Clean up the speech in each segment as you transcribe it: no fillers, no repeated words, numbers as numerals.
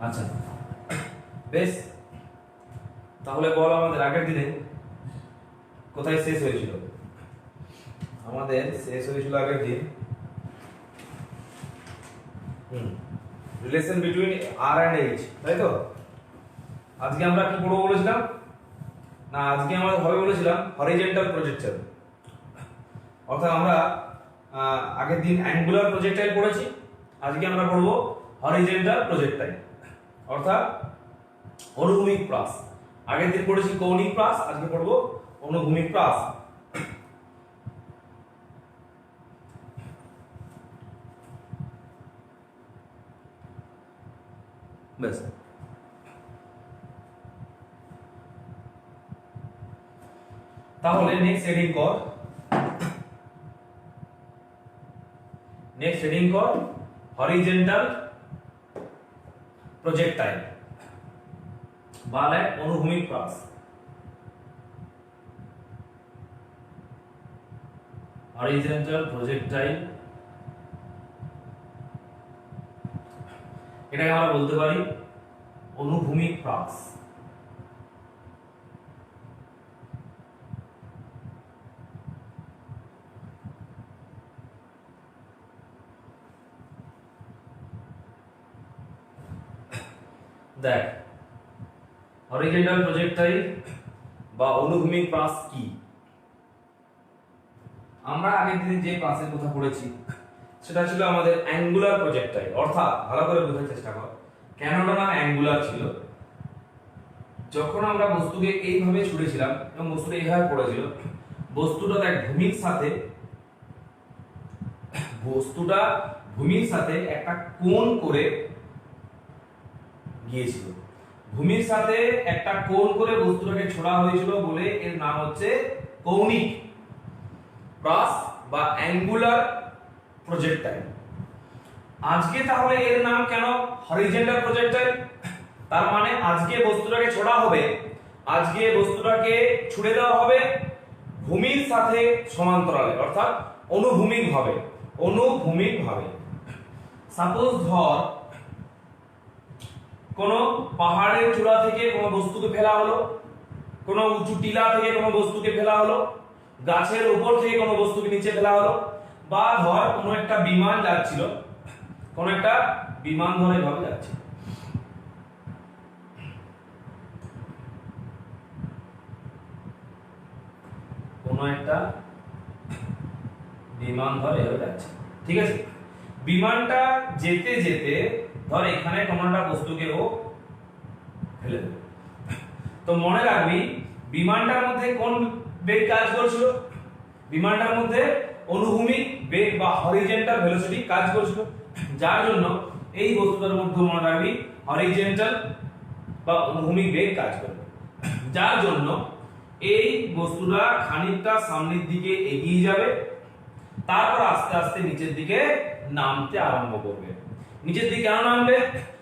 আচ্ছা বেশ, তাহলে বল আমাদের আগের দিনে কোথায় শেষ হয়েছিল? আমাদের শেষ হয়েছিল আগের দিন relation between R and H, তাই তো? আজকে আমরা কি পড়বো বলেছিলাম? না, আজকে আমরা হবে বলেছিলাম হরিজন্টাল প্রজেক্টাইল। অর্থাৎ আমরা আগের দিন অ্যাঙ্গুলার প্রজেক্টাইল পড়েছি, আজকে আমরা পড়বো হরিজন্টাল প্রজেক্টাইল অর্থাৎ অনুভূমিক প্রাস। আগের দিন পড়েছি কৌণিক প্রাস, আজকে পড়বো অনুভূমিক প্রাস। বেশ, তাহলে নেক্সট হেডিং কর, নেক্সট হেডিং কর হরিজন্টাল প্রজেক্টাইল বা অনুভূমিক প্রাস। হরিজন্টাল প্রজেক্টাইল এটাকে আমরা বলতে পারি অনুভূমিক প্রাস। দেখ, হরিজন্টাল প্রজেক্টাইল বা অনুভূমিক প্রাস কি? আমরা আগের দিনে যে প্রাসের কথা পড়েছি সেটা ছিল আমাদের অ্যাঙ্গুলার প্রজেক্টাইল। অর্থাৎ ভালো করে বোঝার চেষ্টা কর, কেন ওটার নাম অ্যাঙ্গুলার ছিল। যখন আমরা বস্তুকে এইভাবে ছুঁড়েছিলাম এবং বস্তুটা এইভাবে পড়েছিল, বস্তুটা দেখ ভূমির সাথে একটা কোণ করে গিয়েছিল। ভূমির সাথে একটা কোণ করে বস্তুটাকে ছোড়া হয়েছিল বলে এর নাম হচ্ছে কৌণিক প্রাস বা অ্যাঙ্গুলার প্রজেক্টাইল। আজকে তাহলে এর নাম কেন হরিজন্টাল প্রজেক্টাইল? তার মানে আজকে বস্তুটাকে ছোড়া হবে, আজকে বস্তুটাকে ছুড়ে দেওয়া হবে ভূমির সাথে সমান্তরালে অর্থাৎ অনুভূমিক ভাবে। সাপোজ ধর কোন পাহাড়ের চূড়া থেকে কোন বস্তুকে ফেলা হলো, কোন উঁচু টিলা থেকে কোন বস্তুকে ফেলা হলো, গাছের উপর থেকে কোন বস্তুকে নিচে ফেলা হলো, বা ধর কোন একটা বিমান যাচ্ছিল, কোন একটা বিমান ধরে ভাবে যাচ্ছে, কোন একটা বিমান ধরে এভাবে যাচ্ছে, ঠিক আছে? বিমানটা যেতে যেতে ধর এখানে কোন একটা বস্তুকে ও ফেলে দেবে। তো মনে রাখবি বিমানটার মধ্যে কোন বেগ কাজ করছিল? বিমানটার মধ্যে অনুভূমিক বেগ বা হরিজন্টাল ভেলোসিটি কাজ করছিল, যার জন্য এই বস্তুটার মধ্যে মনে রাখবি হরিজন্টাল বা অনুভূমিক বেগ কাজ করবে, যার জন্য এই বস্তুটা খানিকটা সামনের দিকে এগিয়ে যাবে, তারপর আস্তে আস্তে নিচের দিকে নামতে আরম্ভ করবে। নিচের দিকে কেন নামবে?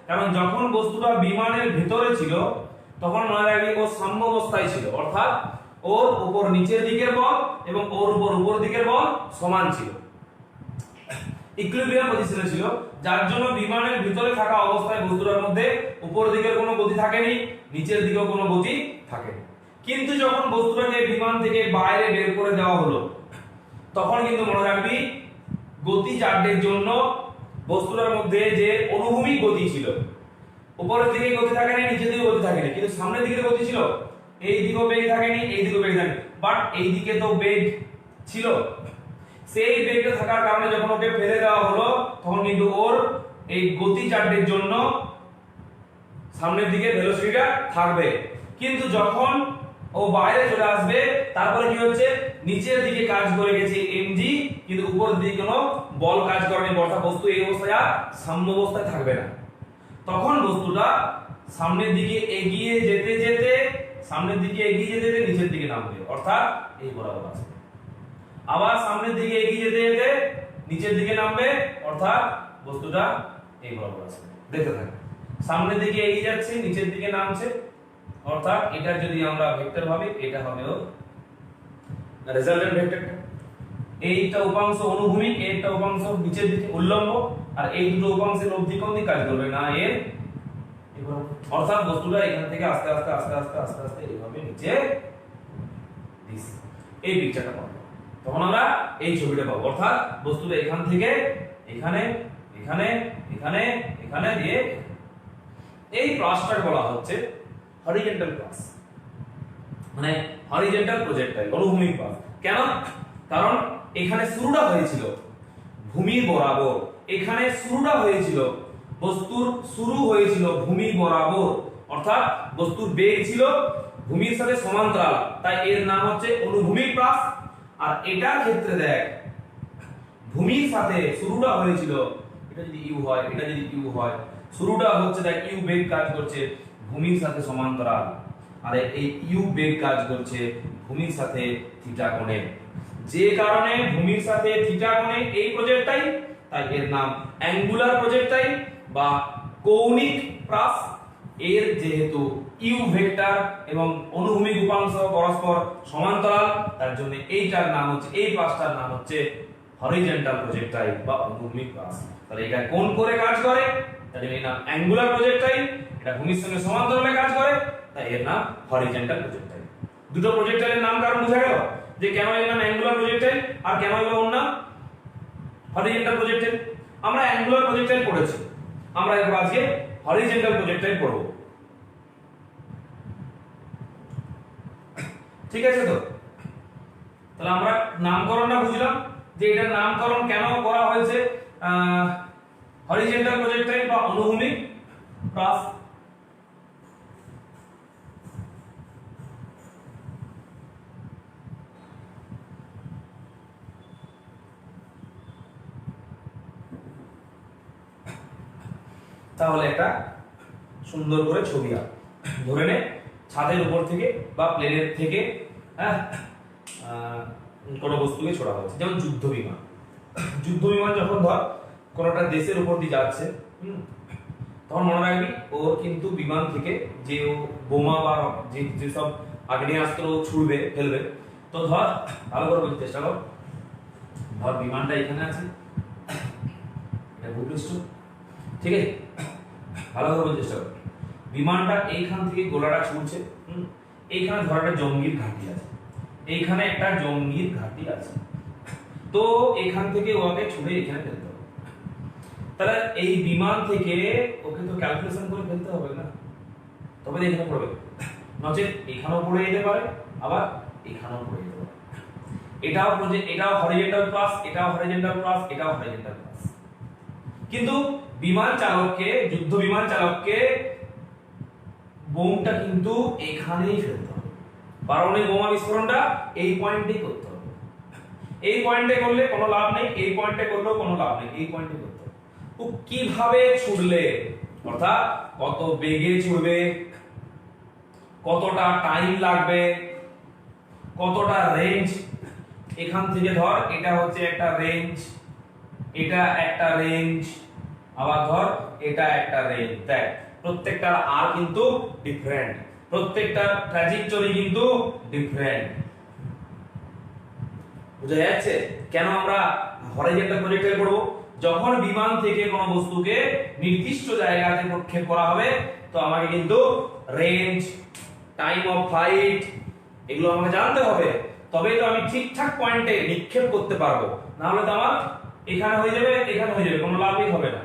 কারণ যখন বস্তুটা বিমানের ভিতরে ছিল তখন মনে রাখবি ও সাম্যাবস্থায় ছিল, অর্থাৎ ওর উপর নিচের দিকের বল এবং ওর উপর উপর দিকের বল সমান ছিল, ইকুইলিব্রিয়াম পজিশনে ছিল, যার জন্য বিমানের ভিতরে থাকা অবস্থায় বস্তুটার মধ্যে উপর দিকের কোনো গতি থাকেনি, নিচের দিকেও কোনো গতি থাকেনি। কিন্তু যখন বস্তুটাকে বিমান থেকে বাইরে বের করে দেওয়া হলো তখন কিন্তু মনে রাখবি গতি জাড্যের জন্য বস্তুটার মধ্যে যে অনুভূমিক গতি ছিল, উপরের দিকে গতি থাকেনি, নিচের দিকে গতি থাকেনি, কিন্তু সামনের দিকে গতি ছিল, এই দিকেও বেগ থাকেনি, এই দিকেও বেগ থাকেনি, বাট এই দিকে তো বেগ ছিল। সেই বেগটা থাকার কারণে যখন ওকে ফেলে দেওয়া হলো তখন কিন্তু ওর এই গতি জাড্যের জন্য সামনের দিকে ভেলোসিটিটা থাকবে, কিন্তু যখন ও বাইরে চলে আসবে তারপরে কি হচ্ছে, নিচের দিকে কাজ করে গেছে mg, কিন্তু উপরের দিকে কোনো বল কাজ করেনি, অর্থাৎ বস্তু এই অবস্থায় আর সাম্যাবস্থায় থাকবে না। তখন বস্তুটা সামনের দিকে এগিয়ে যেতে যেতে নিচের দিকে নামবে, অর্থাৎ এই বরাবর আসবে। আবার সামনের দিকে এগিয়ে যেতে যেতে নিচের দিকে নামবে, অর্থাৎ বস্তুটা এই বরাবর আসবে। দেখতে থাকবে, সামনের দিকে এগিয়ে যাচ্ছে, নিচের দিকে নামছে, অর্থাৎ এটা যদি আমরা ভেক্টর ভাবি এটা হবে ওর রেজাল্টেন্ট ভেক্টরটা। এইটা উপাংশ অনুভূমিক, এইটা উপাংশ নিচের দিকে উল্লম্ব, আর এই দুটো উপাংশের অবধি কোন দিকে কাজ করবে না, এর অর্থাৎ বস্তুটা এখান থেকে আস্তে আস্তে আস্তে আস্তে আস্তে আস্তে এইভাবে নিচে দিচ্ছে। এই পিকচারটা পাবো, তখন আমরা এই ছবিটা পাবো। অর্থাৎ বস্তুটা এখান থেকে এখানে এখানে এখানে এখানে দিয়ে এই প্লাসটাকে বলা হচ্ছে হরিজন্টাল প্লাস, মানে হরিজন্টাল প্রজেক্টাইল, অনুভূমিক প্লাস। কেন? কারণ এখানে শুরুটা হয়েছিল ভূমির বরাবর, এখানে শুরুটা হয়েছিল, বস্তুর শুরু হয়েছিল ভূমি বরাবর, অর্থাৎ বস্তুর বেগ ছিল ভূমির সাথে সমান্তরাল, তাই এর নাম হচ্ছে অনুভূমিক প্লাস। আর এটার ক্ষেত্রে দেখ ভূমির সাথে শুরুটা হয়েছিল, এটা যদি ইউ হয়, এটা যদি ইউ হয়, শুরুটা হচ্ছে দেখ ইউ বেগ কাজ করছে ভূমির সাথে সমান্তরাল, আর এই ইউ বেগ কাজ করছে ভূমির সাথে থিটা কোণে। যে কারণে ভূমির সাথে থিটা কোণে এই প্রজেক্টাইল, তাই এর নাম অ্যাঙ্গুলার প্রজেক্টাইল বা কৌণিক প্রাস। এর যেহেতু ইউ ভেক্টর এবং অনুভূমিক উপাংশ পরস্পর সমান্তরাল, তার জন্য এইটার নাম হচ্ছে, এই প্লাসটার নাম হচ্ছে হরিজন্টাল প্রজেক্টাইল বা অনুভূমিক প্লাস। তাহলে এটা কোণ করে কাজ করে, তাই এর নাম অ্যাঙ্গুলার প্রজেক্টাইল। এটা ভূমির সঙ্গে সমান্তরালে কাজ করে, তাই এর নাম হরিজন্টাল প্রজেক্টাইল। দুটো প্রজেক্টাইলের নাম কারণ বুঝা গেল যে কেন এর নাম অ্যাঙ্গুলার প্রজেক্টাইল আর কেন এর নাম হরিজন্টাল প্রজেক্টাইল। আমরা অ্যাঙ্গুলার প্রজেক্টাইল পড়েছি, আমরা এরপর আজকে হরিজন্টাল প্রজেক্টাইল পড়ব। ঠিক আছে? তো তাহলে আমরা নামকরণটা বুঝলাম যে এটার নামকরণ কেন করা হয়েছে হরিজন্টাল প্রজেক্টাইল বা অনুভূমিক প্লাস। তাহলে একটা সুন্দর করে ছবি আঁক, ধরে নে ছাদের উপর থেকে বা প্লেনের থেকে কোনো বস্তুকে ছোড়া হচ্ছে, যেমন যুদ্ধ বিমান। যুদ্ধ বিমান যখন ধর কোন একটা দেশের উপর দিয়ে যাচ্ছে, তখন মনে রাখবি ওর কিন্তু বিমান থেকে যে ও বোমা বা যেসব আগ্নেয়াস্ত্র ছুড়বে ফেলবে, তো ধর ভালো করে বুঝতে চেষ্টা কর, ধর বিমানটা এখানে আছে, এটা ভূপৃষ্ঠ, ঠিক আছে? ভালো করে বুঝতে চেষ্টা কর, বিমানটা এইখান থেকে গোলাটা ছুটছে, এইখানে ধর একটা জঙ্গির ঘাঁটি আছে, এইখানে একটা জঙ্গির ঘাঁটি আছে, তো এখান থেকে ওকে ছুড়ে এখানে ফেলতে হবে। তাহলে এই বিমান থেকে ওকে তো ক্যালকুলেশন করে ফেলতে হবে না, তবে এখানে পড়বে, নচেত এখানেও পড়ে যেতে পারে, আবার এখানেও পড়ে যেতে পারে। এটাও হরিজন্টাল প্লাস, এটাও হরিজন্টাল প্লাস, এটাও হরিজন্টাল প্লাস। কিন্তু বিমান চালককে, যুদ্ধ বিমান চালককে বোমটা কিন্তু এখানেই ফেলতে হবে, পারমাণবিক বোমা বিস্ফোরণটা এই পয়েন্টেই করতে হবে। এই পয়েন্টে করলে কোনো লাভ নেই, এই পয়েন্টে করলেও কোনো লাভ নেই, এই পয়েন্টে করতে হবে। ও কিভাবে ছুড়লে, অর্থাৎ কত বেগে ছুড়বে, কতটা টাইম লাগবে, কতটা রেঞ্জ, এখান থেকে ধর এটা হচ্ছে একটা রেঞ্জ, এটা একটা রেঞ্জ, আবার ধর এটা একটা রেঞ্জ। দেখ প্রত্যেকটার আর কিন্তু ডিফারেন্ট, প্রত্যেকটার ট্র্যাজেক্টরি কিন্তু ডিফারেন্ট। বুঝা যাচ্ছে কেন আমরা হরিজন্টাল প্রজেক্টাইল পড়ব? যখন বিমান থেকে কোনো বস্তুকে নির্দিষ্ট জায়গাতে প্রক্ষেপ করা হবে, তো আমাকে কিন্তু রেঞ্জ, টাইম অফ ফ্লাইট এগুলো আমাকে জানতে হবে, তবেই তো আমি ঠিকঠাক পয়েন্টে নিক্ষেপ করতে পারবো। না হলে তো আমার এখানে হয়ে যাবে, এখানে হয়ে যাবে, কোনো লাভই হবে না।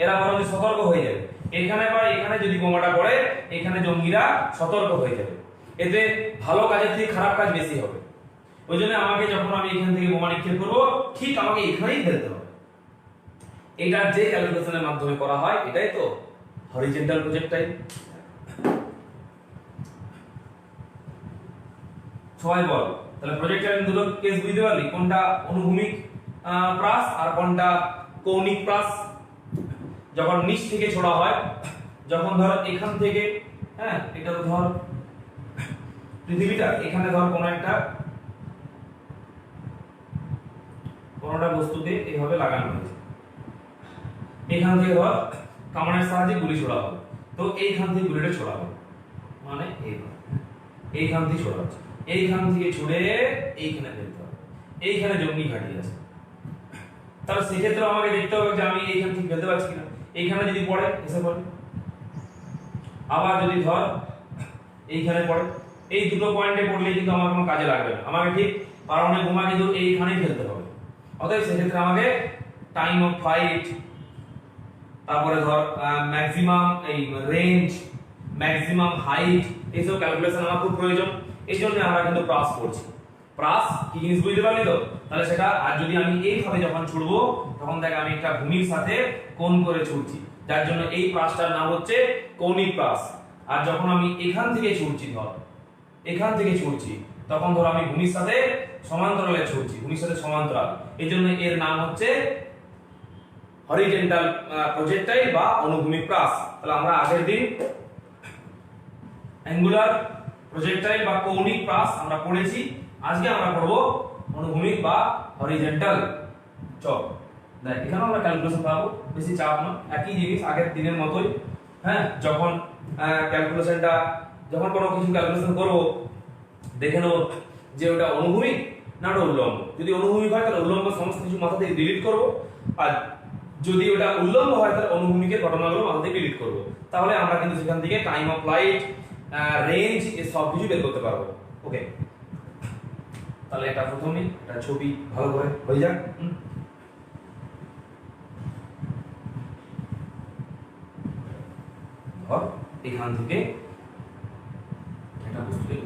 এরা বরং সতর্ক হয়ে যাবে, এখানে বা এখানে যদি বোমাটা পড়ে, এখানে জঙ্গিরা সতর্ক হয়ে যাবে, এতে ভালো কাজের থেকে খারাপ কাজ বেশি হবে। ওই জন্য আমাকে যখন আমি এখান থেকে বোমা নিক্ষেপ করবো, ঠিক আমাকে এখানেই ফেলতে হবে। এটার যে ক্যালকুলেশনের মাধ্যমে করা হয়, এটাই তো হরিজন্টাল প্রজেক্টাইল। সবাই বল তাহলে প্রজেক্টাইল দুটো কেস বুঝতে পারলি, কোনটা অনুভূমিক প্রাস আর কোনটা কৌণিক প্রাস। যখন নিচ থেকে ছোড়া হয়, যখন ধর এখান থেকে, এটা তো ধর পৃথিবীটা, এখানে ধর কোনটা বস্তুকে এইভাবে লাগানো হয়েছে, এখান থেকে ধর কামানের সাহায্যে গুলি ছোড়া হবে, তো এইখান থেকে গুলিটা ছোড়া হবে, মানে এইখান থেকে ছোড়া হচ্ছে, এইখান থেকে ছুড়ে এইখানে ফেলতে হবে, এইখানে জঙ্গি ঘাঁটি আছে। তাহলে সেক্ষেত্রে আমাকে দেখতে হবে যে আমি এইখান থেকে ফেলতে পারছি কিনা। এইখানে যদি পড়ে এসে পড়ে, আবার যদি ধর এইখানে পড়ে, এই দুটো পয়েন্টে পড়লে কিন্তু আমার কোনো কাজে লাগবে না, আমাকে ঠিক পারমাণবিক বোমা কিন্তু এইখানেই ফেলতে হবে। অতএব সেক্ষেত্রে আমাকে টাইম অফ ফাইট, তারপরে ধর ম্যাক্সিমাম এই রেঞ্জ, ম্যাক্সিমাম হাইট, এইসব ক্যালকুলেশন আমার খুব প্রয়োজন। এই জন্য আমরা কিন্তু প্রাস করছি। প্রাস কি জিনিস বুঝতে পারলি তো? তাহলে সেটা, আর যদি আমি এইভাবে যখন ছুড়বো তখন দেখ আমি একটা ভূমির সাথে কোণ করে ছুটছি, যার জন্য এই প্রাসটার নাম হচ্ছে কৌণিক প্রাস। আর যখন আমি এখান থেকে ছুটছি, ধর এখান থেকে ছুটছি, তখন ধর আমি ভূমির সাথে সমান্তরালে ছুটছি, ভূমির সাথে সমান্তরাল, এই জন্য এর নাম হচ্ছে হরিজন্টাল প্রজেক্টাইল বা অনুভূমিক প্রাস। তাহলে আমরা আগের দিন অ্যাঙ্গুলার প্রজেক্টাইল বা কৌণিক প্রাস আমরা পড়েছি, আজকে আমরা পড়ব অনুভূমিক বা হরিজন্টাল। চল দেখ এখানে আমরা ক্যালকুলেশন পাবো, বেশি চাপ না, একই জিনিস আগের দিনের মতোই। হ্যাঁ, যখন ক্যালকুলেশনটা, যখন কোনো কিছু ক্যালকুলেশন করব দেখে নেব যে ওটা অনুভূমিক না ওটা উল্লম্ব। যদি অনুভূমিক হয় তাহলে উল্লম্ব সমস্ত কিছু মাথা থেকে ডিলিট করব, আর যদি ওটা উল্লম্ব হয় তাহলে অনুভূমিকের ঘটনাগুলো মাথা থেকে ডিলিট করব। তাহলে আমরা কিন্তু সেখান থেকে টাইম অফ ফ্লাইট, রেঞ্জ, এই সব কিছু বের করতে পারবো। ওকে, তাহলে এটা প্রথমে এটা ছবি ভালো করে হয়ে যাক। ধর এখান থেকে এটা বস্তুকে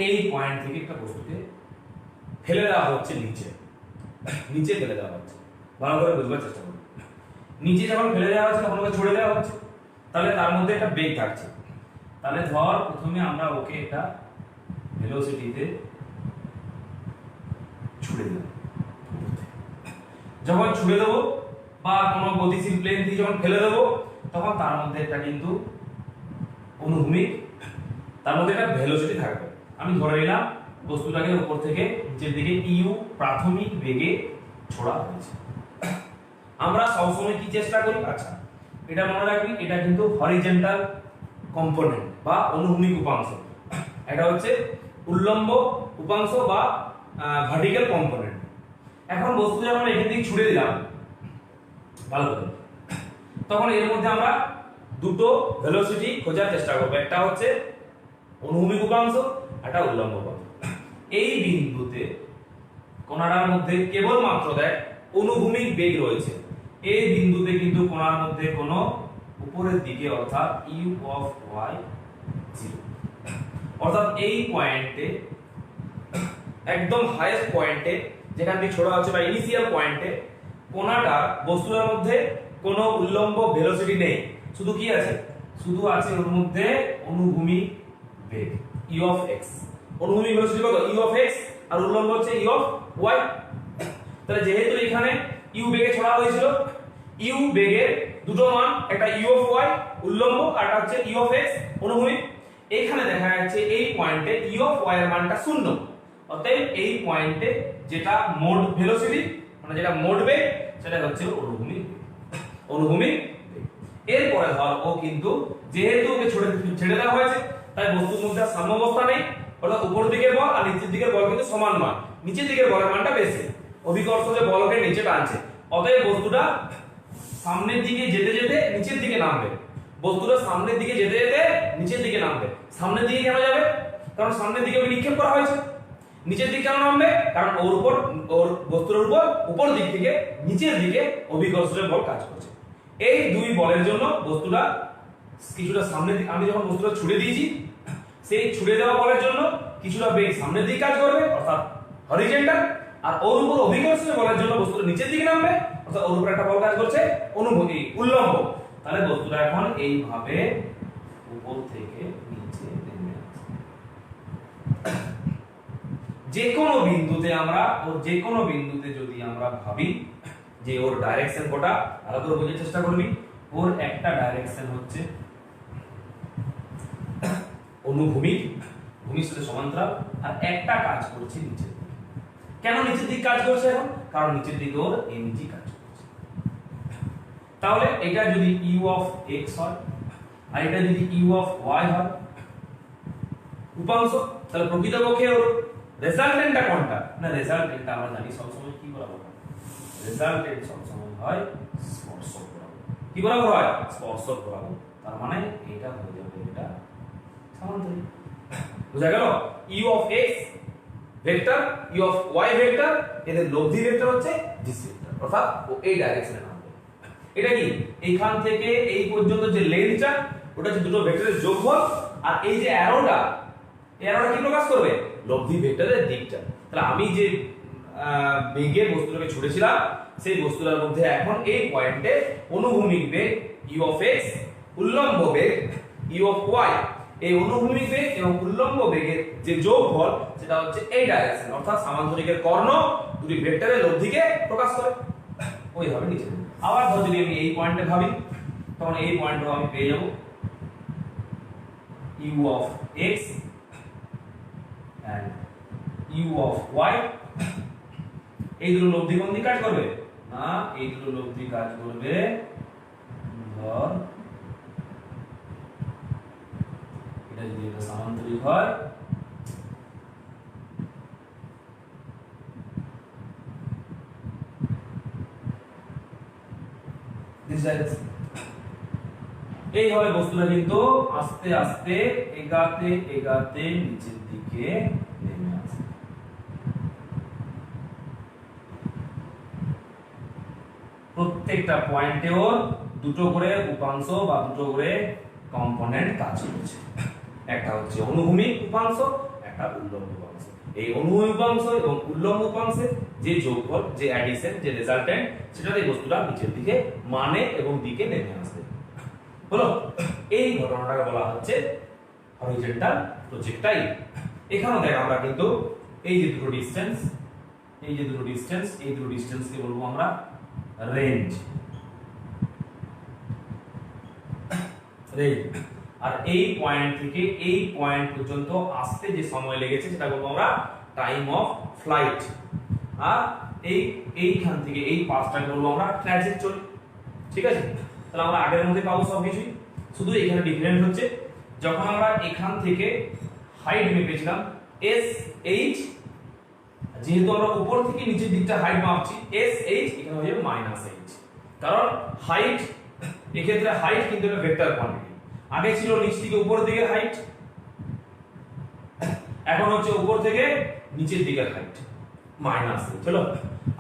এই পয়েন্ট থেকে একটা বস্তুকে ফেলে দেওয়া হচ্ছে নিচে, নিচে ফেলে দেওয়া হচ্ছে, ভালো করে বুঝবার চেষ্টা করুন। নিচে যখন ফেলে দেওয়া হচ্ছে তখন ওকে ছুড়ে দেওয়া হচ্ছে, তাহলে তার মধ্যে একটা বেগ থাকছে। তাহলে ধর প্রথমে আমরা ওকে একটা ভেলোসিটিতে ছুড়ে দেব। যখন ছুড়ে দেবো বা কোনো গতিশীল প্লেন থেকে যখন ফেলে দেবো তখন তার মধ্যে একটা কিন্তু অনুভূমিক, তার মধ্যে একটা ভেলোসিটি থাকবে। আমি ধরে নিলাম বস্তুটাকে উপর থেকে নিচের দিকে ইউ প্রাথমিক বেগে ছোড়া হয়েছে। আমরা সবসময় কি চেষ্টা করি, আচ্ছা এটা মনে রাখবি, এটা কিন্তু হরিজন্টাল কম্পোনেন্ট বা অনুভূমিক উপাংশ, এটা হচ্ছে উল্লম্ব উপাংশ বা ভার্টিক্যাল কম্পোনেন্ট। এখন বস্তু যখন এখান থেকে ছুড়ে দিলাম ভালো করে, তখন এর মধ্যে আমরা দুটো ভেলোসিটি খোঁজার চেষ্টা করব, একটা হচ্ছে অনুভূমিক উপাংশ, একটা উল্লম্ব উপাংশ। এই বিন্দুতে কোণার মধ্যে কেবলমাত্র দেখ অনুভূমিক বেগ রয়েছে, এই বিন্দুতে কিন্তু কোণার মধ্যে কোনো উপরের দিকে অর্থাৎ ইউ অফ ওয়াই 0, অর্থাৎ এই পয়েন্টে একদম হাইয়েস্ট পয়েন্টে যেখান থেকে ছোড়া হচ্ছে বা ইনিশিয়াল পয়েন্টে কোণাটার বস্তুর মধ্যে কোনো উল্লম্ব ভেলোসিটি নেই, শুধু কি আছে, শুধু আছে ওর মধ্যে অনুভূমিক বেগ ই অফ এক্স। অনুভূমিক ভেলোসিটি কত, ই অফ এক্স, আর উল্লম্ব হচ্ছে ই অফ ওয়াই। তাহলে যেহেতু এখানে ইউ বেগে ছোড়া হয়েছিল, ইউ বেগের দুটো মান, একটা ই অফ ওয়াই উল্লম্ব আর একটা হচ্ছে ই অফ এক্স অনুভূমিক। এইখানে দেখা যাচ্ছে এই পয়েন্টে ই অফ ওয়াই এর মানটা 0, অতএব এই পয়েন্টে যেটা মোড ভেলোসিটি মানে যেটা মোড বেগ সেটা হচ্ছে অনুভূমিক অনুভূমিক বেগ। এরপরে ধর ও কিন্তু যেহেতু ওকে ছেড়ে দেওয়া হয়েছে তাই বস্তুর মধ্যে সাম্যাবস্থা নেই, অর্থাৎ উপর দিকের বল আর নিচের দিকের বল কিন্তু সমান নয়, নিচের দিকের বলের মানটা বেশি, অভিকর্ষ যে বলকে নিচে টানছে, অতএব বস্তুটা সামনের দিকে যেতে যেতে নিচের দিকে নামবে, বস্তুটা সামনের দিকে যেতে যেতে নিচের দিকে নামবে। সামনের দিকে কেন যাবে, কারণ সামনের দিকে ওকে নিক্ষেপ করা হয়েছে। নিচের দিকে কেন নামবে, কারণ ওর উপর, ওর বস্তুর উপর উপর দিক থেকে নিচের দিকে অভিকর্ষের বল কাজ করছে। এই দুই বলের জন্য বস্তুটা কিছুটা সামনের দিকে, আমি যখন বস্তুটা ছুড়ে দিয়েছি সেই ছুড়ে দেওয়া বলের জন্য কিছুটা বেগ সামনের দিকে কাজ করবে অর্থাৎ হরিজন্টাল, আর ওর উপর অভিকর্ষের বলের জন্য বস্তুটা নিচের দিকে নামবে অর্থাৎ ওর উপর একটা বল কাজ করছে অনুভূমি উল্লম্ব। তাহলে বস্তুটা এখন এইভাবে উপর থেকে নিচে নেমে আসছে। যে কোনো বিন্দুতে আমরা, ওর যে কোনো বিন্দুতে যদি আমরা ভাবি যে ওর ডাইরেকশন কোটা, আলাদা করে বোঝার চেষ্টা করবি, ওর একটা ডাইরেকশন হচ্ছে অনুভূমিক, ভূমির সাথে সমান্তরাল, আর একটা কাজ করছে নিচের দিকে। কেন নিচের দিকে কাজ করছে এখন, কারণ নিচের দিকে ওর এমজি কাজ করছে। তাহলে এটা যদি ইউ অফ এক্স হয় আর এটা যদি ইউ অফ ওয়াই হয় উপাংশ, তাহলে প্রকৃতপক্ষে ওর রেজাল্টেন্টটা কোনটা না রেজাল্টেন্টটা আমরা জানি সব সময় কি বরাবর হয় রেজাল্টেন্ট সব সময় হয় স্পর্শক বরাবর কি বরাবর হয় স্পর্শক বরাবর তার মানে এটা হয়ে যাবে এটা সামান্তরিক বুঝা গেল u of x vector u of y vector এদের লব্ধি ভেক্টর হচ্ছে দিস ভেক্টর অর্থাৎ ও এই ডাইরেকশনে নামবে এটা কি এইখান থেকে এই পর্যন্ত যে লেন্থটা ওটা হচ্ছে দুটো ভেক্টরের যোগফল আর এই যে অ্যারোটা কি প্রকাশ করবে লব্ধি ভেক্টরের দিকটা তাহলে আমি যে বেগে বস্তুটাকে ছুড়েছিলাম সেই বস্তুটার মধ্যে এখন এই পয়েন্টে অনুভূমিক বেগ u of x উল্লম্ব বেগ u of y এই অনুভূমিক বেগ এবং উল্লম্ব বেগের যে যোগফল সেটা হচ্ছে এই ডাইরেকশন অর্থাৎ সামান্তরিকের কর্ণ দুটি ভেক্টরের লব্ধিকে প্রকাশ করে ওইভাবে নিচে আবার ধর যদি আমি এই পয়েন্টে ভাবি তখন এই পয়েন্টও আমি পেয়ে যাব u of x and u of y এই দুটো লব্ধি কোন দিকে কাজ করবে না এই দুটো লব্ধি কাজ করবে ধর এটা যদি এটা সামান্তরিক হয় দিস ডাইরেকশন এইভাবে বস্তুটা কিন্তু আস্তে আস্তে এগাতে এগাতে নিচের দিকে নেমে আসে প্রত্যেকটা পয়েন্টেও দুটো করে উপাংশ বা দুটো করে কম্পোনেন্ট কাজ করছে একটা হচ্ছে অনুভূমিক উপাংশ একটা উল্লম্ব উপাংশ এই অনুভূমিক উপাংশ এবং উল্লম্ব উপাংশের যে যোগফল যে অ্যাডিশন যে রেজাল্টেন্ট সেটাতে বস্তুটা নিচের দিকে মানে এবং দিকে নেমে আসবে হলো এই ঘটনাটাকে বলা হচ্ছে হরিজন্টাল প্রজেক্টাইল এখানেও দেখ আমরা কিন্তু এই যে দুটো ডিসটেন্স এই দুটো ডিসটেন্সকে বলবো আমরা রেঞ্জ আর এই পয়েন্ট থেকে এই পয়েন্ট পর্যন্ত আসতে যে সময় লেগেছে সেটা বলবো আমরা টাইম অফ ফ্লাইট আর এইখান থেকে এই পাসটাকে বলবো আমরা ট্র্যাজেক্টরি ঠিক আছে তাহলে আমরা আগের মধ্যে পাবো সবকিছু শুধু এখানে ডিফারেন্ট হচ্ছে যখন আমরা এখান থেকে হাইট মেপেছিলাম এস এইচ যেহেতু আমরা উপর থেকে নিচের দিকটা হাইট মাপছি এস এইচ এখানে হয়ে যাবে মাইনাস এইচ কারণ হাইট এক্ষেত্রে হাইট কিন্তু একটা ভেক্টর কোয়ান্টিটি আগে ছিল নিচ থেকে উপর দিকে হাইট এখন হচ্ছে উপর থেকে নিচের দিকের হাইট মাইনাস চলো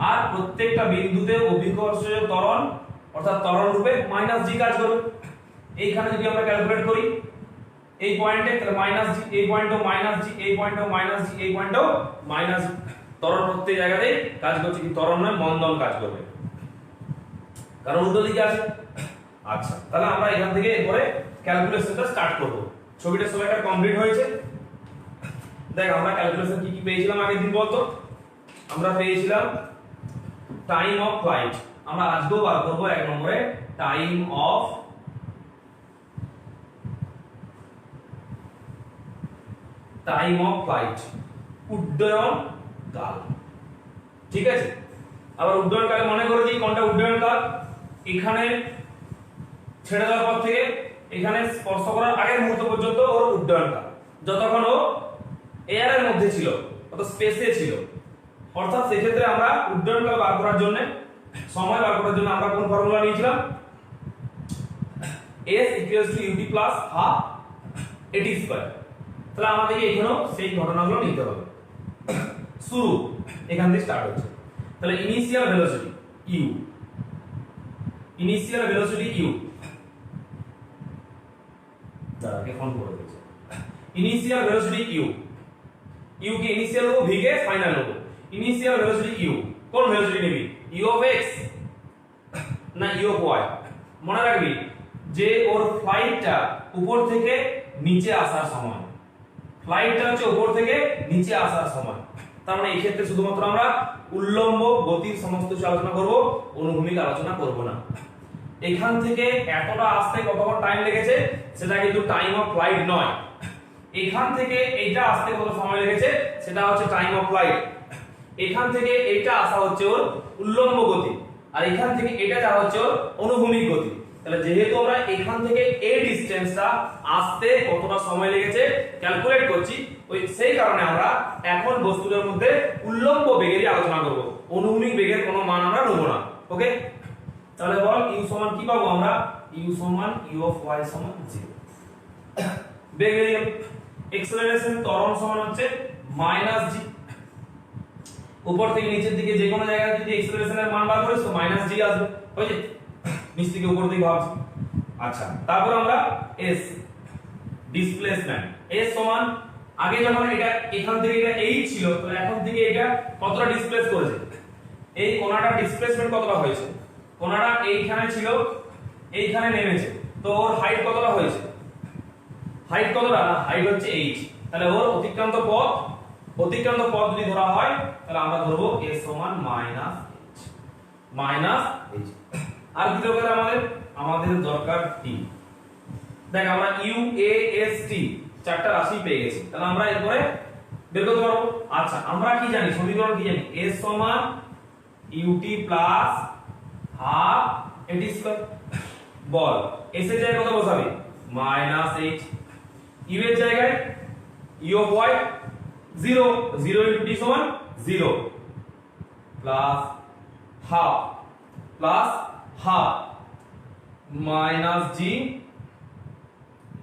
আর প্রত্যেকটা বিন্দুতে অভিকর্ষীয় ত্বরণ অর্থাৎ ত্বরণ রূপে মাইনাস জি কাজ করবে এইখানে যদি আমরা ক্যালকুলেট করি এই পয়েন্টে তাহলে মাইনাস জি এই পয়েন্টও মাইনাস জি এই পয়েন্টও মাইনাস জি এই পয়েন্টও মাইনাস ত্বরণ প্রত্যেক জায়গাতে কাজ করছে কি ত্বরণ নয় মন্দন কাজ করবে কারণ উল্টো দিকে আছে আচ্ছা তাহলে আমরা এখান থেকে এরপরে ক্যালকুলেশনটা স্টার্ট করব ছবিটা সবাইকার কমপ্লিট হয়েছে দেখ আমরা ক্যালকুলেশন কি কি পেয়েছিলাম আগের দিন বলতো আমরা পেয়েছিলাম টাইম অফ ফ্লাইট আমরা আজকেও বার করব এক নম্বরে টাইম অফ ফ্লাইট উড্ডয়ন কাল ঠিক আছে আবার উড্ডয়ন কালে মনে করে দিই কোনটা উড্ডয়ন কাল এখানে ছেড়ে দেওয়ার পর থেকে এখানে স্পর্শ করার আগের মুহূর্ত পর্যন্ত ওর উড্ডয়ন কাল যতক্ষণ ও এয়ারের মধ্যে ছিল অত স্পেসে ছিল অর্থাৎ সেই ক্ষেত্রে আমরা উড্ডয়ন কাল বার করার জন্য সময় বার করার জন্য আমরা কোন ফর্মুলা নিয়েছিলাম s ut plus half at square তাহলে আমাদেরকে এখানেও সেই ঘটনাগুলো নিতে হবে শুরু এখান থেকে স্টার্ট হচ্ছে তাহলে ইনিশিয়াল ভেলোসিটি u দাঁড়াকে ফোন করে দিয়েছে ইনিশিয়াল ভেলোসিটি u কে ইনিশিয়াল ও v কে ফাইনাল নেব ইনিশিয়াল ভেলোসিটি u কোন ভেলোসিটি নিবি u of x না u of y মনে রাখবি যে ওর ফ্লাইটটা উপর থেকে নিচে আসার সময় ফ্লাইটটা হচ্ছে উপর থেকে নিচে আসার সময় তার মানে এই ক্ষেত্রে শুধুমাত্র আমরা উল্লম্ব গতির সমস্ত কিছু আলোচনা করব অনুভূমিক আলোচনা করব না এখান থেকে এতটা আসতে কতক্ষণ টাইম লেগেছে সেটা কিন্তু টাইম অফ ফ্লাইট নয় এখান থেকে এইটা আসতে কত সময় লেগেছে সেটা হচ্ছে টাইম অফ ফ্লাইট এখান থেকে এইটা আসা হচ্ছে ওর উল্লম্ব গতি আর এখান থেকে এটা যাওয়া হচ্ছে ওর অনুভূমিক গতি তাহলে যেহেতু আমরা এখান থেকে এই ডিসটেন্সটা আসতে কতটা সময় লেগেছে ক্যালকুলেট করছি, ওই সেই কারণে আমরা এখন বস্তুটার মধ্যে উল্লম্ব বেগেরই আলোচনা করব, অনুভূমিক বেগের কোনো মান আমরা নেব না। ওকে, তাহলে বল u সমান কি পাবো আমরা, u সমান u অফ y সমান 0। বেগ ভেরিয়েবল, অ্যাক্সেলারেশন ত্বরণ সমান হচ্ছে মাইনাস g, উপর থেকে নিচের দিকে যে কোনো জায়গায় যদি অ্যাক্সেলারেশনের মান বার করিস তো মাইনাস g আসবে, বুঝলি? নিচ থেকে উপর দিকে ভাবছি। আচ্ছা, তারপর আমরা s ডিসপ্লেসমেন্ট, s সমান আগে যখন এটা এখান থেকে এটা 8 ছিল, তো এখন থেকে এটা কতটা ডিসপ্লেস করেছে, এই কোণাটা ডিসপ্লেসমেন্ট কতটা হয়েছে, কোণাটা এইখানে ছিল এইখানে নেমেছে, তো ওর হাইট কতটা হয়েছে, হাইট কতটা, না হাইট হচ্ছে 8, তাহলে ওর অতিক্রান্ত পথ যদি ধরা হয় তাহলে আমরা ধরবো s সমান মাইনাস h। আর কি দরকার আমাদের দরকার t। দেখ আমরা u a s t চারটা রাশি পেয়ে গেছি, তাহলে আমরা এরপরে বের করতে পারবো। আচ্ছা, আমরা কি জানি, সমীকরণ কি জানি, s সমান ut plus half at square. Ball s এর জায়গায় কত বসাবি, মাইনাস h, u এর জায়গায় u of y 0 0 into t সমান 0 plus half minus g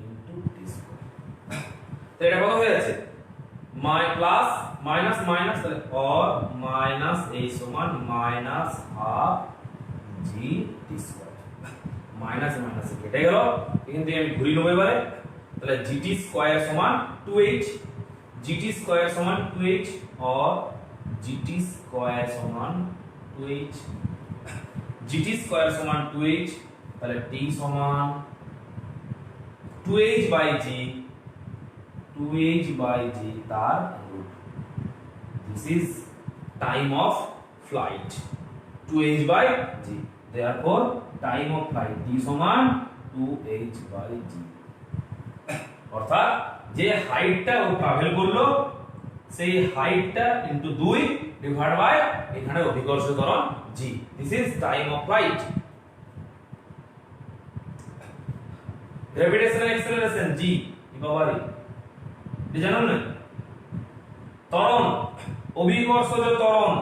into t square. তো এটা কত হয়ে যাচ্ছে, প্লাস মাইনাস তাহলে और মাইনাস h সমান minus half g t square. Minus কেটে গেল, এখান থেকে আমি ঘুরি নেব এবারে, তাহলে gt স্কয়ার সমান 2h, gt স্কয়ার সমান 2h और gt স্কয়ার সমান 2h, gt স্কয়ার সমান 2h, তাহলে t সমান 2h by g তার root. This is time of flight, 2h by g, therefore time of flight t সমান 2h by g। অর্থাৎ যে হাইটটা ও ট্রাভেল করলো সেই হাইটটা ইনটু 2 ডিভাইড বাই এখানে অভিকর্ষ ত্বরণ g, this is time of flight. Gravitational acceleration g ইবাবারি এটা জানো না, ত্বরণ অভিকর্ষজ ত্বরণ,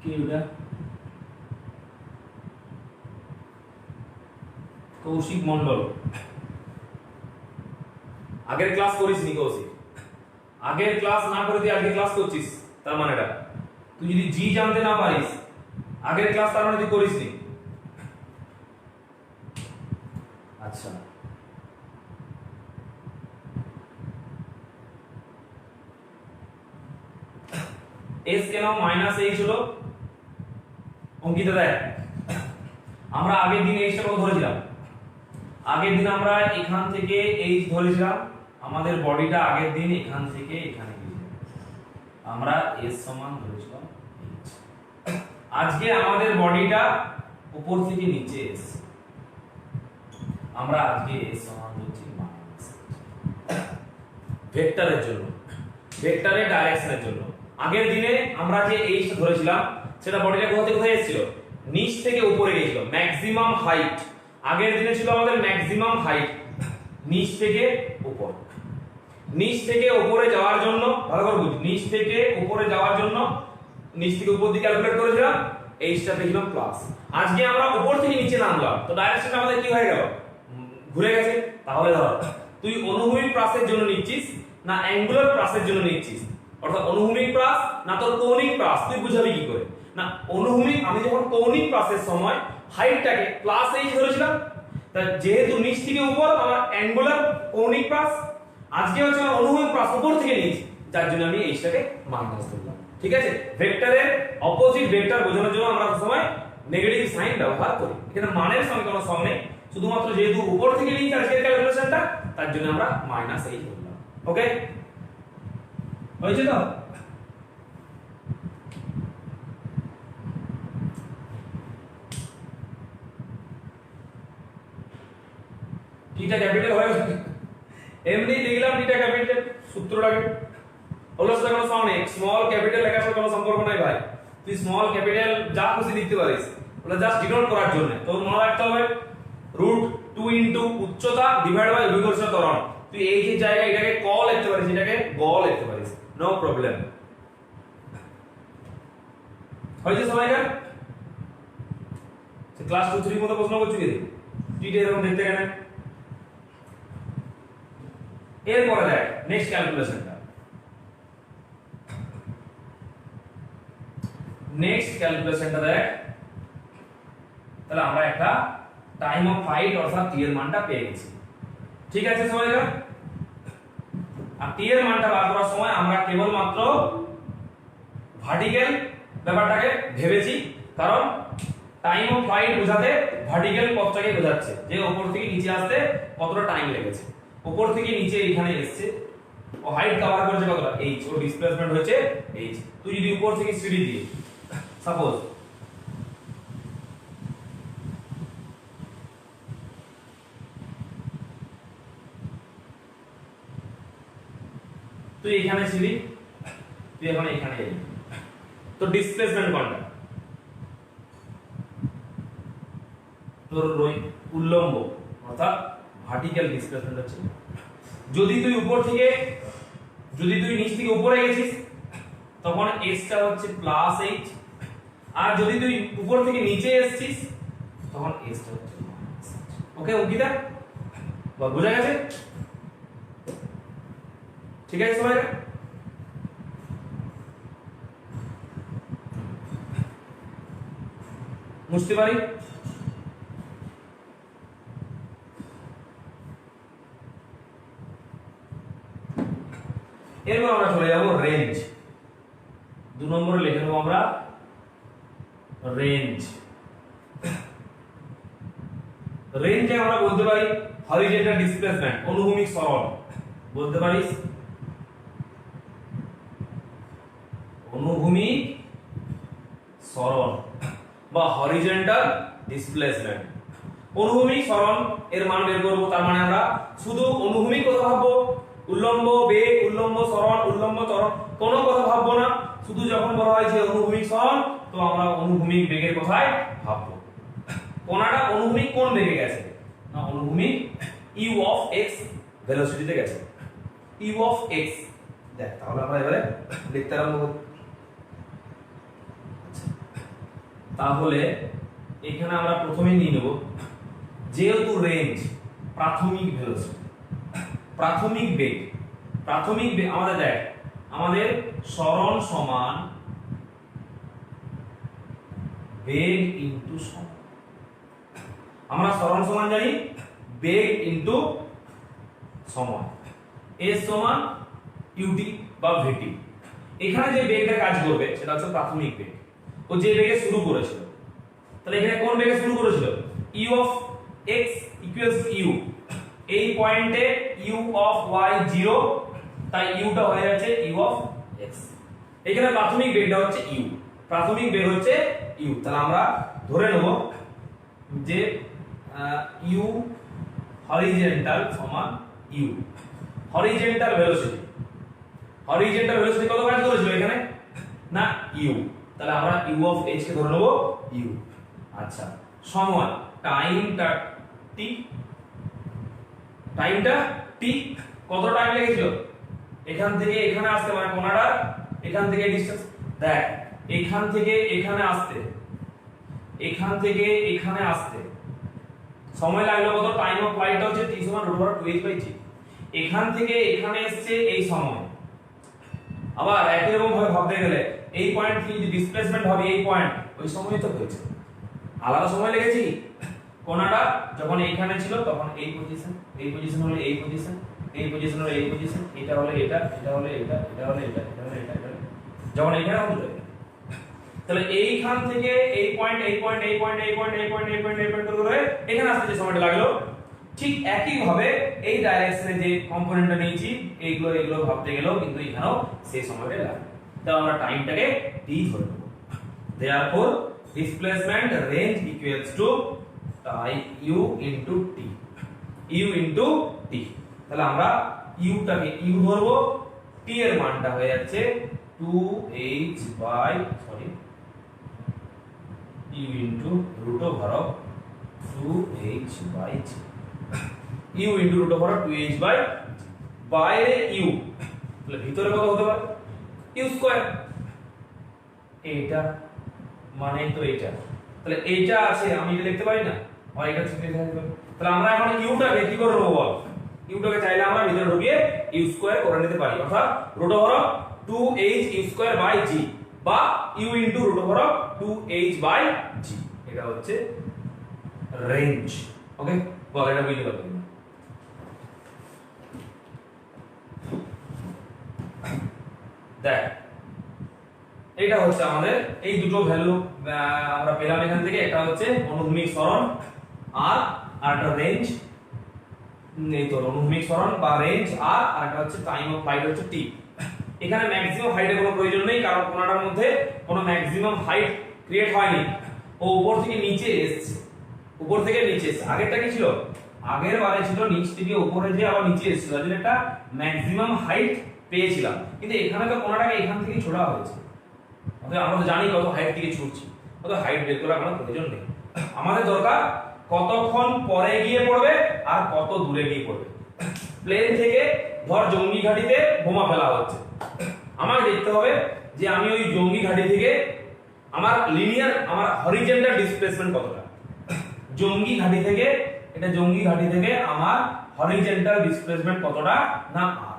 কি এটা, কৌশিক মন্ডল। আগের ক্লাস করিসনি কৌশিক, আগের ক্লাস না করে তুই আজকে ক্লাস করছিস, তার মানেটা তুই যদি জি জানতে না পারিস আগের ক্লাস, তার মানে তুই করিসনি। আচ্ছা, s কেন মাইনাস h হলো, অঙ্কিতা দেখ আমরা আগের দিন h টা কত ধরেছিলাম, আগের দিন আমরা এখান থেকে h ধরেছিলাম, আমাদের বডিটা আগের দিন এখান থেকে এখানে গিয়েছিল, আমরা s সমান ধরেছিলাম h। আজকে আমাদের বডিটা উপর থেকে নিচে এসেছে, আমরা আজকে s সমান ধরছি মাইনাস ভেক্টরের জন্য, ভেক্টরের ডাইরেকশনের জন্য। আগের দিনে আমরা যে h ধরেছিলাম সেটা বডিটা কোথা থেকে কোথায় এসেছিল, নিচ থেকে উপরে গিয়েছিল, ম্যাক্সিমাম হাইট। আগের দিনে ছিল আমাদের ম্যাক্সিমাম হাইট নিচ থেকে উপর, নিচ থেকে উপরে যাওয়ার জন্য ভালো করে বুঝ, নিচ থেকে উপরে যাওয়ার জন্য নিচ থেকে উপর দিকে ক্যালকুলেট করেছিলাম, এইচটা পেয়েছিলাম প্লাস। আজকে আমরা উপর থেকে নিচে নামলাম, তো ডাইরেকশনটা আমাদের কি হয়ে গেল, ঘুরে গেছে। তাহলে ধর তুই অনুভূমিক প্রাসের জন্য নিচ্ছিস না অ্যাঙ্গুলার প্রাসের জন্য নিচ্ছিস, অর্থাৎ অনুভূমিক প্রাস না তোর কৌণিক প্রাস, তুই বুঝাবি কি করে না অনুভূমিক। আমি যখন কৌণিক প্রাসের সময় হাইটটাকে প্লাস h ধরেছিলাম, তা যেহেতু নিচ থেকে উপর আমার অ্যাঙ্গুলার কৌণিক প্রাস, আজকে হচ্ছে আমার অনুভূমিক প্রাস উপর থেকে নিচ, যার জন্য আমি এইটাকে মাইনাস ধরলাম। ঠিক আছে, ভেক্টরের অপোজিট ভেক্টর বোঝানোর জন্য আমরা সবসময় নেগেটিভ সাইন ব্যবহার করি, এখানে মানের সঙ্গে কোনো সঙ্গ নেই, শুধুমাত্র যেহেতু উপর থেকে নিচ আজকের ক্যালকুলেশনটা, তার জন্য আমরা মাইনাস h ধরলাম। ওকে, হয়েছে তো? টিটা ক্যাপিটাল হয়ে গেল, এমনি দেখলাম টিটা ক্যাপিটাল সূত্রটাকে ওগুলোর সাথে কোনো সম্পর্ক নেই, স্মল ক্যাপিটাল লেখার সাথে কোনো সম্পর্ক নাই ভাই। তুই স্মল ক্যাপিটাল যা খুশি লিখতে পারিস, ওটা জাস্ট ডিনোট করার জন্য। তোর মনে রাখতে হবে √2 ইনটু উচ্চতা ডিভাইড বাই অভিকর্ষ ত্বরণ। তুই এই যে জায়গায় এটাকে ক লিখতে পারিস, এটাকে গ লিখতে পারিস, নো প্রবলেম। হয়েছে সবাইকার? ক্লাস 2 3 মতো প্রশ্ন করছি কি তুই এরকম দেখতে কেন? এরপরে দেখ নেক্সট ক্যালকুলেশনটা। নেক্সট ক্যালকুলেশনটা দেখ। তাহলে আমরা একটা টাইম অফ ফ্লাইট অর্থাৎ টি এর মানটা পেয়ে গেছি, ঠিক আছে সবাইকার? আর টি এর মানটা বার করার সময় আমরা কেবলমাত্র ভার্টিক্যাল ব্যাপারটাকে ভেবেছি, কারণ টাইম অফ ফ্লাইট বোঝাতে ভার্টিক্যাল পথটাকে বোঝাচ্ছে যে উপর থেকে নিচে আসতে কতটা টাইম লেগেছে। উপর থেকে নিচে এখানে এসেছে, ও হাইট কভার করেছে কতটা h, ও ডিসপ্লেসমেন্ট হয়েছে h। তুই যদি উপর থেকে সিঁড়ি দিয়ে সাপোজ তুই এখানে ছিলি, তুই এখন এখানে এলি, তো ডিসপ্লেসমেন্ট কোনটা? তোর উল্লম্ব অর্থাৎ ভার্টিক্যাল ডিসপ্লেসমেন্ট হচ্ছে। যদি তুই উপর থেকে, যদি তুই নিচ থেকে উপরে গেছিস তখন x টা হচ্ছে প্লাস h, আর যদি তুই উপর থেকে নিচে এসেছিস তখন s টা হচ্ছে মাইনাস h। ওকে অঙ্কিতা, বোঝা গেছে? ঠিক আছে সবাই? বুঝতে পারি? এরপর আমরা চলে যাব রেঞ্জ। 2 নম্বরে লিখে নেব আমরা রেঞ্জ। রেঞ্জে আমরা বলতে পারি হরিজন্টাল ডিসপ্লেসমেন্ট, অনুভূমিক সরণ বলতে পারিস, অনুভূমিক সরণ বা হরিজন্টাল ডিসপ্লেসমেন্ট। অনুভূমিক সরণ এর মান বের করব, তার মানে আমরা শুধু অনুভূমিক কথা ভাববো, উল্লম্ব বেগ, উল্লম্ব সরণ, উল্লম্ব ত্বরণ কোনো কথা ভাববো না। শুধু যখন বলা হয় যে অনুভূমিক সরণ, তো আমরা অনুভূমিক বেগের কথাই ভাববো। কোনটা অনুভূমিক কোন বেগে গেছে? না অনুভূমিক u অফ x ভেলোসিটিতে গেছে, u অফ x। দেখ তাহলে আমরা এবারে লিখতে আরম্ভ করি। তাহলে এখানে আমরা প্রথমে নিয়ে নেব যেহেতু রেঞ্জ প্রাথমিক ভেলোসিটি, প্রাথমিক বেগ, প্রাথমিক বেগ আমাদের দেখ, আমাদের সরণ সমান বেগ ইনটু সময়। আমরা সরণ সমান জানি বেগ ইনটু সময়, s সমান ut বা vt। এখানে যে বেগটা কাজ করবে সেটা হচ্ছে প্রাথমিক বেগ, ও যে বেগে শুরু করেছিল। তাহলে এখানে কোন বেগে শুরু করেছিল? u of x equals to u, এই পয়েন্টে u অফ y 0, তাই u টা হয়ে যাচ্ছে u অফ x। এখানে প্রাথমিক বেগটা হচ্ছে u, প্রাথমিক বেগ হচ্ছে u। তাহলে আমরা ধরে নেব যে u হরিজন্টাল সমান u, horizontal velocity. Horizontal velocity কত কাজ করেছিল এখানে? না u। তাহলে আমরা u অফ h কে ধরে নেব u। আচ্ছা, সময় টাইমটা t, টাইমটা t কত টাইম লেগেছিল এখান থেকে এখানে আসতে, মানে কোণাটা এখান থেকে ডিসটেন্স দেখ, এখান থেকে এখানে আসতে, এখান থেকে এখানে আসতে সময় লাগলো কত? টাইম অফ ফ্লাইটটা হচ্ছে t সমান √2h/g। এখান থেকে এখানে এসেছে এই সময়। আবার একই রকম ভাবে ভাবতে গেলে এই পয়েন্ট কি যদি ডিসপ্লেসমেন্ট হবে, এই পয়েন্ট ওই সময়ই তো হয়েছে, আলাদা সময় লেগেছে। কোণাটা যখন এইখানে ছিল তখন এই পজিশন, এই পজিশন হলো এই পজিশন, এই পজিশন হলো এই পজিশন, এটা হলো এটা, এটা হলো এটা, এটা হলো এটা, এটা হলো এটা, যখন এইখানে হলো। তাহলে এইখান থেকে এই পয়েন্ট, এই পয়েন্ট, এই পয়েন্ট, এই পয়েন্ট, এই পয়েন্ট, এই পয়েন্ট, এই পয়েন্ট করে এখানে আসতে যে সময়টা লাগলো, ঠিক একই ভাবে এই ডাইরেকশনে যে কম্পোনেন্টটা নিয়েছি এইগুলো এগুলো ভাবতে গেলেও কিন্তু এখানেও সেই সময়টা লাগবে। তাহলে আমরা টাইমটাকে t ধরে নেব। therefore displacement range equals to u into t, u into t। তাহলে আমরা u টাকে u ধরবো, টি এর মানটা হয়ে যাচ্ছে 2h by U into root over of 2h by G, U into root over of 2h by বাইরে ইউ, তাহলে ভিতরে কত হতে পারে ইউ স্কয়ার, এইটা মানে তো এইটা, তাহলে এইটা আছে আমি এটা লিখতে পারি না, আর এটা ঠিক লিখতে হবে। তাহলে আমরা এখন ইউটাকে কি করে নেব বল, ইউটাকে চাইলে আমরা ভিতরে ঢুকিয়ে ইউ স্কয়ার করে নিতে পারি, অর্থাৎ root over of 2h u square by g বা u into root over of 2h by g, এটা হচ্ছে রেঞ্জ। ওকে, বল এটা বুঝতে পারবেন। দেখ এটা হচ্ছে আমাদের এই দুটো ভ্যালু আমরা পেলাম এখান থেকে, একটা হচ্ছে অনুভূমিক সরণ আর আরেকটা রেঞ্জ, এই তো অনুভূমিক সরণ বা রেঞ্জ আর আরেকটা হচ্ছে টাইম অফ ফ্লাইট হচ্ছে টি। এখানে ম্যাক্সিমাম হাইটের কোনো প্রয়োজন নেই, কারণ কোনটার মধ্যে কোনো ম্যাক্সিমাম হাইট ক্রিয়েট হয়নি, ও উপর থেকে নিচে এসেছে, উপর থেকে নিচে এসেছে। আগেরটা কি ছিল, আগের বারে ছিল নিচ থেকে উপরে যে আবার নিচে এসেছিল, তাহলে একটা ম্যাক্সিমাম হাইট পেয়েছিলাম, কিন্তু এখানে তো কোনটাকে এখান থেকে ছোড়া হয়েছে, অতএব আমরা তো জানি কত হাইট থেকে ছুটছি, অতএব হাইট বের করার কোনো প্রয়োজন নেই। আমাদের দরকার কতক্ষণ পরে গিয়ে পড়বে আর কত দূরে গিয়ে পড়বে। প্লেন থেকে ধর জঙ্গি ঘাঁটিতে বোমা ফেলা হচ্ছে, আমাকে দেখতে হবে যে আমি ওই জঙ্গি ঘাঁটি থেকে আমার লিনিয়ার আমার হরিজন্টাল ডিসপ্লেসমেন্ট কতটা, জঙ্গি ঘাঁটি থেকে এটা জঙ্গি ঘাঁটি থেকে আমার হরিজন্টাল ডিসপ্লেসমেন্ট কতটা না আর,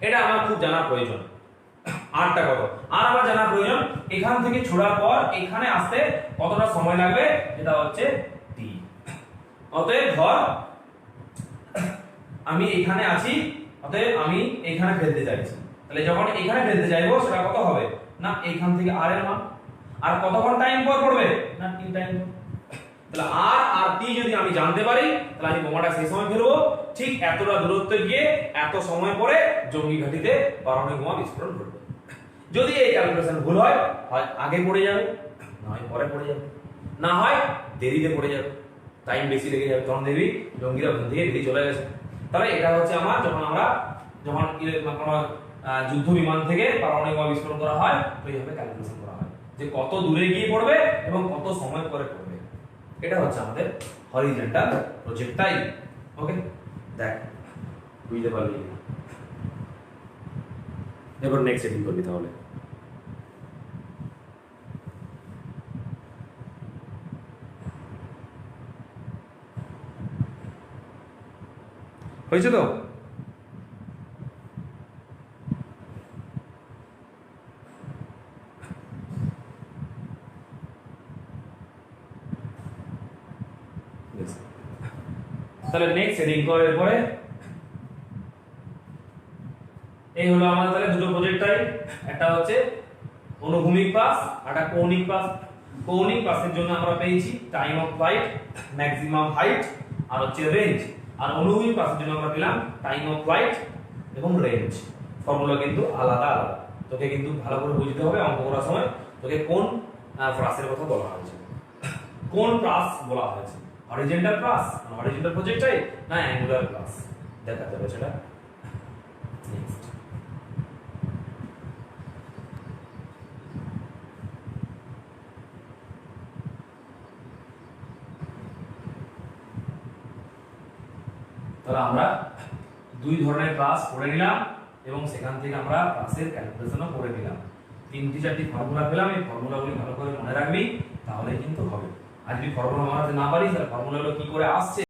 এটা আমার খুব জানা প্রয়োজন। আরটা কত, আর আমার জানা প্রয়োজন এখান থেকে ছোড়ার পর এখানে আসতে কতটা সময় লাগবে, যেটা হচ্ছে টি। অতএব ধর আমি এখানে আছি, অতএব আমি এখানে ফেলতে চাইছি, তাহলে যখন এখানে ফেলতে চাইবো সেটা কত হবে না এখান থেকে আর এর মান, আর কতক্ষণ টাইম পর পড়বে না টি টাইম। তাহলে আর আর টি যদি আমি জানতে পারি, তাহলে আমি বোমাটা সেই সময় ফেলবো ঠিক এতটা দূরত্বে গিয়ে এত সময় পরে জঙ্গি ঘাঁটিতে পারমাণবিক বোমা বিস্ফোরণ ঘটবে। যদি এই ক্যালকুলেশন ভুল হয়, হয় আগে পড়ে যাবে, না হয় পরে পড়ে যাবে, না হয় দেরিতে পড়ে যাবে, টাইম বেশি লেগে যাবে, তখন দেখবি জঙ্গিরা ওখান থেকে বেরিয়ে চলে গেছে। তাহলে এটা হচ্ছে আমার যখন কোনো যুদ্ধ বিমান থেকে পারমাণবিক বোমা বিস্ফোরণ করা হয়, তো এইভাবে ক্যালকুলেশন করা হয় যে কত দূরে গিয়ে পড়বে এবং কত সময় পরে পড়বে। এটা হচ্ছে আমাদের হরিজন্টাল প্রজেক্টাইল। ওকে, দেখ বুঝতে পারলি, এবার নেক্সট সেটিং করবি তাহলে। হয়েছে তো? তাহলে নেক্সট সেটিং করার পরে এই হলো আমাদের তাহলে দুটো প্রজেক্টাইল, একটা হচ্ছে অনুভূমিক পাস আর একটা কৌণিক পাস। কৌণিক পাসের জন্য আমরা পেয়েছি time of flight, maximum height আর হচ্ছে রেঞ্জ, আর অনুভূমিক পাসের জন্য আমরা পেলাম টাইম অফ ফ্লাইট এবং রেঞ্জ। ফর্মুলা কিন্তু আলাদা আলাদা, তোকে কিন্তু ভালো করে বুঝতে হবে অঙ্ক করার সময় তোকে কোন পাসের কথা বলা হয়েছে, কোন পাস বলা হয়েছে, হরিজন্টাল পাস হরিজন্টাল প্রজেক্টাইল না অ্যাঙ্গুলার পাস, দেখা যাবে সেটা নেক্সট। তাহলে আমরা দুই ধরনের ক্লাস পড়ে নিলাম এবং সেখান থেকে আমরা ক্লাসের ক্যালকুলেশনও করে নিলাম। তিনটি চারটি ফর্মুলা পেলাম, এই ফর্মুলাগুলি ভালো করে মনে রাখবি, তাহলে কিন্তু হবে। আর যদি ফর্মুলা বানাতে না পারিস তাহলে ফর্মুলাগুলো কি করে আসছে